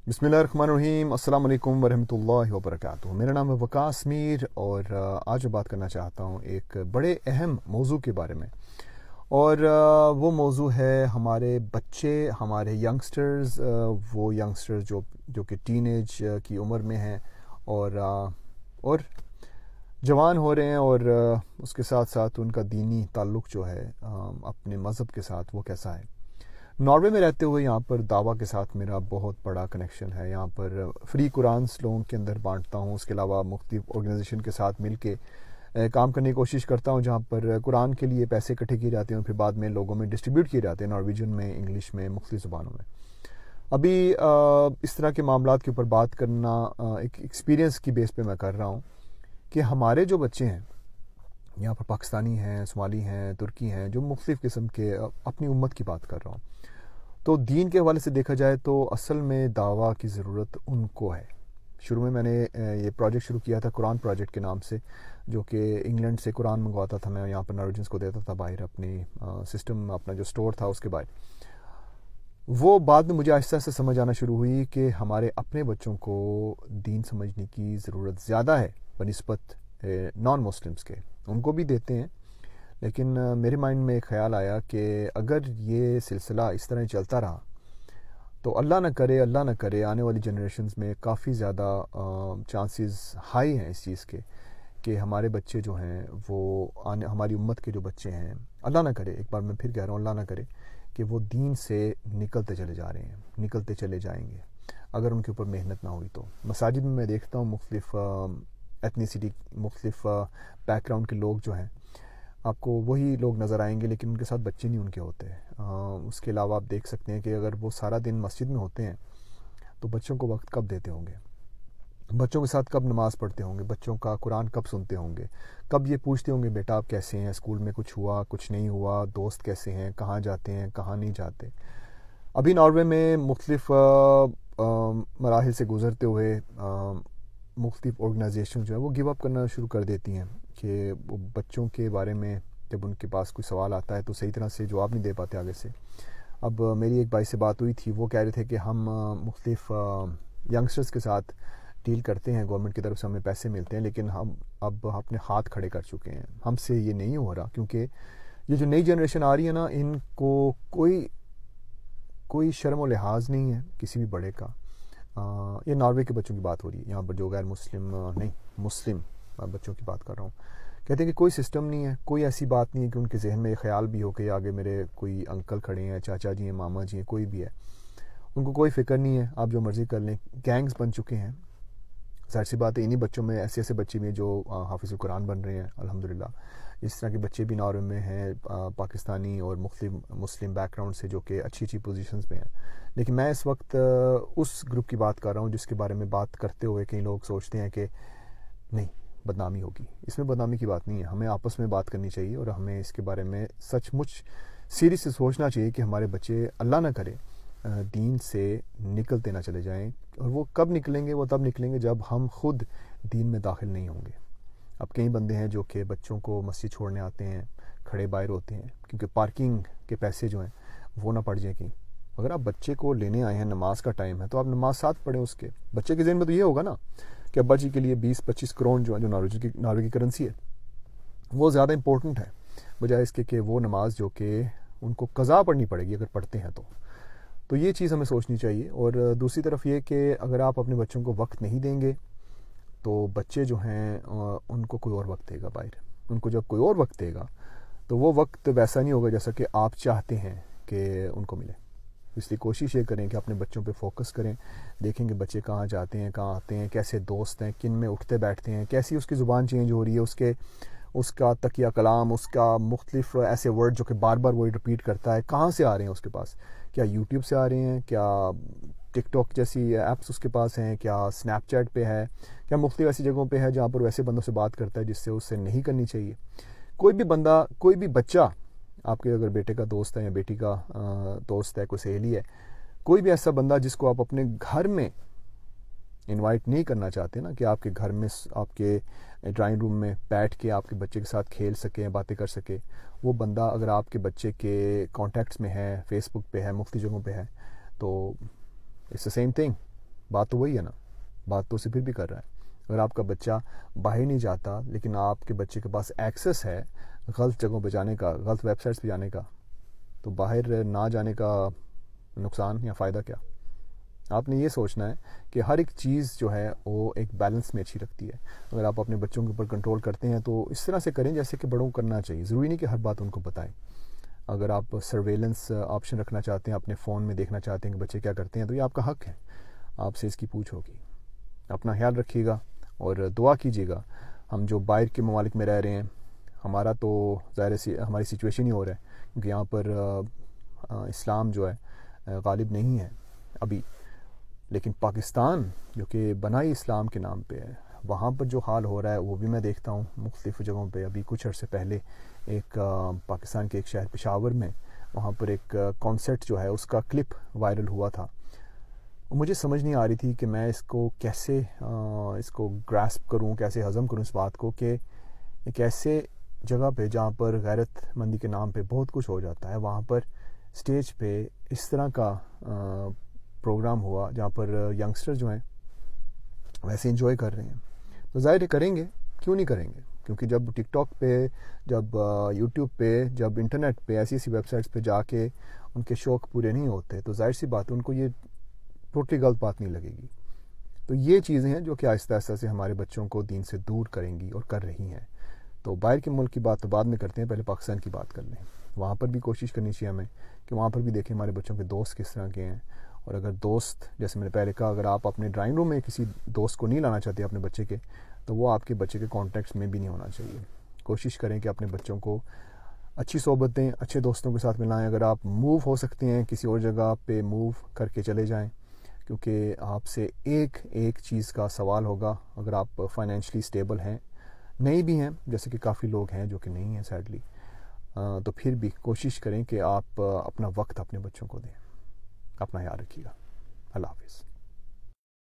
बिस्मिल्लाहिर्रहमानिर्रहीम। अस्सलाम वालेकुम वरहमतुल्लाहि वबरकातुहू। मेरा नाम है वकास मीर और आज मैं बात करना चाहता हूँ एक बड़े अहम मौजू के बारे में। और वो मौजू है हमारे बच्चे, हमारे यंगस्टर्स, वो यंगस्टर्स जो कि टीनेज की उम्र में हैं और जवान हो रहे हैं, और उसके साथ साथ उनका दीनी ताल्लुक़ जो है अपने मज़हब के साथ वो कैसा है। नॉर्वे में रहते हुए यहाँ पर दावा के साथ मेरा बहुत बड़ा कनेक्शन है। यहाँ पर फ्री कुरान लोगों के अंदर बांटता हूँ। उसके अलावा मुख्तलिफ ऑर्गेनाइजेशन के साथ मिल के काम करने की कोशिश करता हूँ, जहाँ पर कुरान के लिए पैसे इकट्ठे किए जाते हैं और फिर बाद में लोगों में डिस्ट्रीब्यूट किए जाते हैं, नॉर्वेजियन में, इंग्लिश में, मुख्तलिफ ज़ुबानों में। अभी इस तरह के मामलात के ऊपर बात करना एक एक्सपीरियंस की बेस पे मैं कर रहा हूँ कि हमारे जो बच्चे हैं यहाँ पर, पाकिस्तानी हैं, सोमाली हैं, तुर्की हैं, जो मुख्तलिफ किस्म के, अपनी उम्मत की बात कर रहा हूँ, तो दीन के हवाले से देखा जाए तो असल में दावा की ज़रूरत उनको है। शुरू में मैंने ये प्रोजेक्ट शुरू किया था कुरान प्रोजेक्ट के नाम से, जो कि इंग्लैंड से कुरान मंगवाता था, मैं यहाँ पर नॉर्वेजियंस को देता था बाहर, अपनी सिस्टम, अपना जो स्टोर था उसके बाहर। वो बाद में मुझे आहिस्ता आहिस्ता समझ आना शुरू हुई कि हमारे अपने बच्चों को दीन समझने की ज़रूरत ज़्यादा है बनिस्बत नॉन मुस्लिम्स के। उनको भी देते हैं, लेकिन मेरे माइंड में एक ख़्याल आया कि अगर ये सिलसिला इस तरह चलता रहा तो अल्लाह न करे आने वाली जनरेशन्स में काफ़ी ज़्यादा चांसेस हाई हैं इस चीज़ के कि हमारे बच्चे जो हैं वो हमारी उम्मत के जो बच्चे हैं, अल्लाह न करे, एक बार मैं फिर कह रहा हूँ, अल्लाह न करे कि वो दीन से निकलते चले जा रहे हैं, निकलते चले जाएंगे अगर उनके ऊपर मेहनत ना हुई तो। मसाजिद में मैं देखता हूँ मुख्तलिफ एथनिसिटी, मुख्तलिफ बैकग्राउंड के लोग जो हैं, आपको वही लोग नज़र आएंगे, लेकिन उनके साथ बच्चे नहीं उनके होते हैं। उसके अलावा आप देख सकते हैं कि अगर वो सारा दिन मस्जिद में होते हैं तो बच्चों को वक्त कब देते होंगे, बच्चों के साथ कब नमाज पढ़ते होंगे, बच्चों का कुरान कब सुनते होंगे, कब ये पूछते होंगे बेटा आप कैसे हैं, स्कूल में कुछ हुआ, कुछ नहीं हुआ, दोस्त कैसे हैं, कहाँ जाते हैं, कहाँ नहीं जाते। अभी नॉर्वे में मुख्तलिफ मराहिल से गुज़रते हुए मुख्तलिफ ऑर्गेनाइजेशन जो है वो गिव अप करना शुरू कर देती हैं कि वो बच्चों के बारे में जब उनके पास कोई सवाल आता है तो सही तरह से जवाब नहीं दे पाते आगे से। अब मेरी एक भाई से बात हुई थी, वो कह रहे थे कि हम मुख्तलिफ यंगस्टर्स के साथ डील करते हैं, गवर्नमेंट की तरफ से हमें पैसे मिलते हैं, लेकिन हम अब अपने हाथ खड़े कर चुके हैं, हमसे ये नहीं हो रहा, क्योंकि ये जो नई जनरेशन आ रही है ना, इनको कोई शर्म और लिहाज नहीं है किसी भी बड़े का। ये नॉर्वे के बच्चों की बात हो रही है, यहाँ पर जो गैर मुस्लिम नहीं मुस्लिम बच्चों की बात कर रहा हूँ। कहते हैं कि कोई सिस्टम नहीं है, कोई ऐसी बात नहीं है कि उनके जहन में ये ख्याल भी हो कि आगे मेरे कोई अंकल खड़े हैं, चाचा जी हैं, मामा जी हैं, कोई भी है, उनको कोई फ़िक्र नहीं है, आप जो मर्ज़ी कर लें। गैंग्स बन चुके हैं, ज़ाहिर सी बात है इन्हीं बच्चों में ऐसे बच्चे भी हैं जो हाफिज़ कुरान बन रहे हैं, अल्हम्दुलिल्लाह। इस तरह के बच्चे भी नॉर्वे में हैं, पाकिस्तानी और मुस्लिम बैकग्राउंड से, जो कि अच्छी पोजीशंस में हैं। लेकिन मैं इस वक्त उस ग्रुप की बात कर रहा हूँ जिसके बारे में बात करते हुए कई लोग सोचते हैं कि नहीं, बदनामी होगी। इसमें बदनामी की बात नहीं है, हमें आपस में बात करनी चाहिए और हमें इसके बारे में सचमुच सीरियस से सोचना चाहिए कि हमारे बच्चे अल्लाह ना करे दीन से निकलते ना चले जाएं। और वो कब निकलेंगे, वो तब निकलेंगे जब हम खुद दीन में दाखिल नहीं होंगे। अब कई बंदे हैं जो कि बच्चों को मस्जिद छोड़ने आते हैं, खड़े बाहर होते हैं, क्योंकि पार्किंग के पैसे जो हैं वो ना पड़ जाए कहीं। अगर आप बच्चे को लेने आए हैं, नमाज का टाइम है, तो आप नमाज साथ पढ़ें उसके। बच्चे के ज़हन में तो ये होगा ना कि अब्बा जी के लिए 20-25 करोड़ जो नॉर्वे की करेंसी है वो ज़्यादा इंपॉर्टेंट है, बजाय इसके कि वो नमाज जो कि उनको कज़ा पढ़नी पड़ेगी अगर पढ़ते हैं तो ये चीज़ हमें सोचनी चाहिए। और दूसरी तरफ ये कि अगर आप अपने बच्चों को वक्त नहीं देंगे तो बच्चे जो हैं उनको कोई और वक्त देगा बाहर। उनको जब कोई और वक्त देगा तो वो वक्त वैसा नहीं होगा जैसा कि आप चाहते हैं कि उनको मिले। इसलिए कोशिश ये करें कि अपने बच्चों पे फोकस करें, देखेंगे बच्चे कहाँ जाते हैं, कहाँ आते हैं, कैसे दोस्त हैं, किन में उठते बैठते हैं, कैसी उसकी ज़ुबान चेंज हो रही है, उसका तकिया कलाम, उसका मुख्तलिफ ऐसे वर्ड जो कि बार बार वही रिपीट करता है, कहाँ से आ रहे हैं उसके पास। क्या यूट्यूब से आ रहे हैं, क्या टिकटॉक जैसी ऐप्स उसके पास हैं, क्या स्नैपचैट पे है, क्या मुख्तलिफ ऐसी जगहों पे है जहाँ पर वैसे बंदों से बात करता है जिससे उससे नहीं करनी चाहिए। कोई भी बंदा, कोई भी बच्चा, आपके अगर बेटे का दोस्त है या बेटी का दोस्त है, कोई सहेली है, कोई भी ऐसा बंदा जिसको आप अपने घर में इनवाइट नहीं करना चाहते ना, कि आपके घर में, आपके ड्राइंग रूम में बैठ के आपके बच्चे के साथ खेल सके, बातें कर सके, वो बंदा अगर आपके बच्चे के कॉन्टैक्ट्स में है, फेसबुक पे है, मुख्तलिफ जगहों पे है, तो इट्स द सेम थिंग। بات تو وہی ہے نا، بات تو اسے پھر بھی کر رہا ہے۔ اگر آپ کا بچہ باہر نہیں جاتا لیکن آپ کے بچے کے پاس ایکسیس ہے غلط جگہوں پہ جانے کا، غلط ویب سائٹس پہ جانے کا، تو باہر نہ جانے کا نقصان یا فائدہ کیا؟ آپ نے یہ سوچنا ہے کہ ہر ایک چیز جو ہے وہ ایک بیلنس میں اچھی لگتی ہے۔ اگر آپ اپنے بچوں کے اوپر کنٹرول کرتے ہیں تو اس طرح سے کریں جیسے کہ بڑوں کو کرنا چاہیے، ضروری نہیں کہ ہر بات ان کو بتائیں۔ اگر آپ سرویلنس آپشن رکھنا چاہتے ہیں، اپنے فون میں دیکھنا چاہتے ہیں کہ بچے کیا کرتے ہیں، تو یہ آپ کا حق ہے، آپ سے اس کی پوچھ ہوگی۔ اپنا خیال رکھیے گا اور دعا کیجیے گا۔ ہم جو باہر کے ممالک میں رہ رہے ہیں، ہمارا تو ظاہر سی ہماری سچویشن ہی ہو رہا ہے، کیونکہ یہاں پر اسلام جو ہے غالب نہیں ہے ابھی، لیکن پاکستان جو کہ بنا ہی اسلام کے نام پہ ہے، وہاں پر جو حال ہو رہا ہے وہ بھی میں دیکھتا ہوں مختلف جگہوں پہ۔ ابھی کچھ عرصے پہلے ایک پاکستان کے ایک شہر پشاور میں، وہاں پر ایک کانسرٹ جو ہے اس کا کلپ وائرل ہوا تھا۔ مجھے سمجھ نہیں آ رہی تھی کہ میں اس کو کیسے اس کو گراسپ کروں، کیسے ہضم کروں اس بات کو کہ ایک ایسے جگہ پہ جہاں پر غیرت مندی کے نام پہ بہت کچھ ہو جاتا ہے، وہاں پر سٹیج پہ اس طرح کا پروگرام ہوا جہاں پر ینگسٹر جو ہیں ویسے انجوائے کر رہے ہیں۔ تو ظاہر کریں گے، کیوں نہیں کریں گے؟ کیونکہ جب ٹک ٹاک پہ، جب یوٹیوب پہ، جب انٹرنیٹ پہ ایسی ویب سائٹس پہ جا کے ان کے شوق پورے نہیں ہوتے تو ظاہر سی بات ان کو یہ ٹوٹلی غلط بات نہیں لگے گی۔ تو یہ چیزیں ہیں جو کہ آہستہ آہستہ سے ہمارے بچوں کو دین سے دور کریں گی اور کر رہی ہیں۔ تو باہر کے ملک کی بات تو بعد میں کرتے ہیں، پہلے پاکستان کی بات کر لیں۔ وہاں پر بھی کوشش کرنی چاہیے ہمیں کہ وہاں پر بھی دیکھیں ہمارے بچوں کے دوست کس طرح کے ہیں، اور اگر دوست، جیسے میں نے پہلے کہا، اگر آپ اپنے ڈرائنگ روم میں کسی دوست کو نہیں لانا چاہتے اپنے بچے کے، تو وہ آپ کے بچے کے کانٹیکٹس میں بھی نہیں ہونا چاہیے۔ کوشش کریں کہ اپنے بچوں کو اچھی صحبت دیں، اچھے دوستوں کے ساتھ ملائیں۔ اگر آپ موو ہو سکتے ہیں کسی اور جگہ پہ، موو کر کے چلے جائیں، کیونکہ آپ سے ایک چیز کا سوال ہوگا۔ اگر آپ فائنینشلی اسٹیبل ہیں، نہیں بھی ہیں جیسے کہ کافی لوگ ہیں جو کہ نہیں ہیں سیڈلی، تو پھر بھی کوشش کریں کہ آپ اپنا وقت اپنے بچوں کو دیں۔ اپنا خیال رکھیے گا۔ اللہ حافظ۔